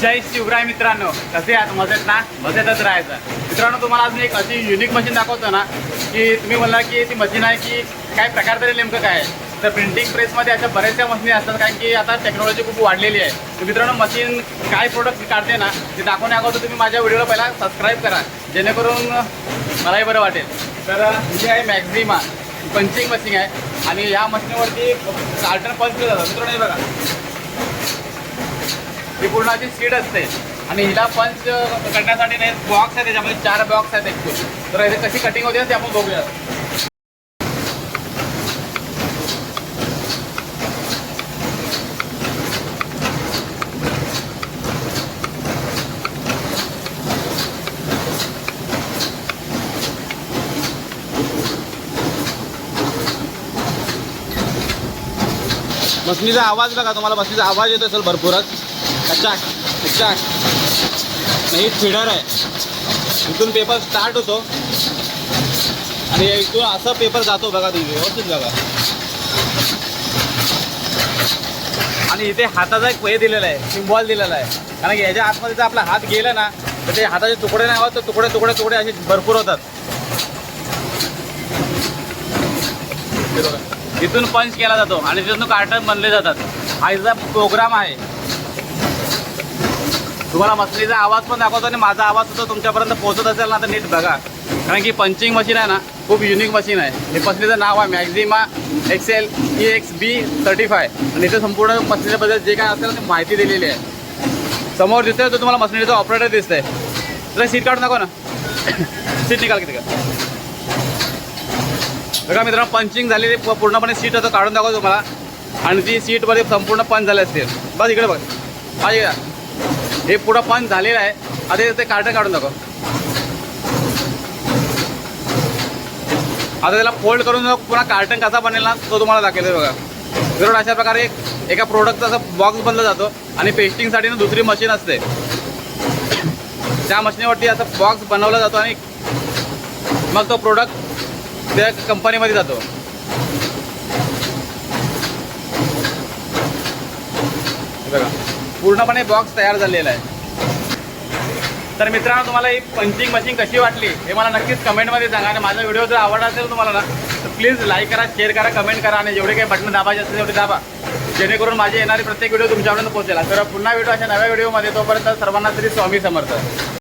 जय शिवराय मित्रांनो, कसे आहात? मजेत ना? मजेतच राहायचं. मित्रांनो, तुम्हाला अजून एक अशी युनिक मशीन दाखवतो ना की तुम्ही म्हणला की ती मशीन आहे की काय प्रकार तरी नेमकं काय आहे. तर प्रिंटिंग प्रेसमध्ये अशा बऱ्याचशा मशीनी असतात कारण की आता टेक्नॉलॉजी खूप वाढलेली आहे. तर मित्रांनो, मशीन काय प्रोडक्ट काढते ना ते दाखवण्या अगोदर तुम्ही माझ्या व्हिडिओला पहिला सबस्क्राईब करा, जेणेकरून मलाही बरं वाटेल. तर ही आहे मॅक्झिमा पंचिंग मशीन आहे आणि ह्या मशीनवरती कार्टन पंच केलं जातं. मित्रांनो, हे बघा, ही पूर्ण अशी सीट असते आणि हिला पंच करण्यासाठी नाही बॉक्स आहे, त्याच्यामध्ये 4 बॉक्स आहेत एकूण. तर याची कशी कटिंग होते ते आपण बघूया. मशीनीचा आवाज बघा, तुम्हाला मशीनीचा आवाज येतो असेल भरपूरच. कचाक कचाक. ही फीडर आहे, इथून पेपर स्टार्ट होतो आणि इथून असा पेपर जातो बघा, तुम्ही व्यवस्थित बघा. आणि इथे हाताचा एक हे दिलेला आहे, सिम्बॉल दिलेला आहे, कारण की याच्या आतमध्ये जर आपला हात गेला ना तर ते हाताचे तुकडे नाही होत, तर तुकडे तुकडे तुकडे असे भरपूर होतात. इथून पंच केला जातो आणि तिथून कार्टन बनले जातात. हा याचा प्रोग्राम आहे. तुम्हाला मशीनीचा आवाज पण दाखवतो आणि माझा आवाज सुद्धा तुमच्यापर्यंत पोहोचत असेल ना तर नीट बघा, कारण की पंचिंग मशीन आहे ना खूप युनिक मशीन आहे. हे मशीनीचं नाव आहे मॅक्झिमा XL EXB35 आणि इथे संपूर्ण मशीनीबद्दल जे काय असेल ते माहिती दिलेली आहे. समोर दिसतंय तो तुम्हाला मशीनीचा ऑपरेटर दिसतंय. तर सीट काढून दाखव ना. सीट निकाल किती का बघा मित्रांनो, पंचिंग झालेली पूर्णपणे सीट होतं, काढून दाखवतो तुम्हाला. आणि ती सीटमध्ये संपूर्ण पंच झाले असतील. बस इकडे बघ, हा इकडे हे पुढं पंच झालेलं आहे. आता ते कार्टन काढून दाखव. आता त्याला फोल्ड करून पुन्हा कार्टन कसा बनेल ना तो तुम्हाला दाखवतो बघा. जरूर अशा प्रकारे एका प्रोडक्टचा असं बॉक्स बनला जातो आणि पेस्टिंगसाठी ना दुसरी मशीन असते, त्या मशीनीवरती असं बॉक्स बनवला जातो आणि मग तो प्रोडक्ट त्या कंपनीमध्ये जातो. बघा, पूर्णपणे बॉक्स तयार झालेला आहे. तर मित्रांनो, तुम्हाला ही पंचिंग मशीन कशी वाटली हे मला नक्कीच कमेंटमध्ये सांगा. आणि माझा व्हिडिओ जर आवडला असेल तुम्हाला ना तर प्लीज लाईक करा, शेअर करा, कमेंट करा आणि जेवढे काही बटन दाबायचे असतील तेवढे दाबा, जेणेकरून माझे येणारे प्रत्येक व्हिडिओ तुमच्यापर्यंत पोहोचेल. तर पुन्हा व्हिडिओ अशा नव्या व्हिडिओमध्ये, तोपर्यंत सर्वांना तरी स्वामी समर्थ.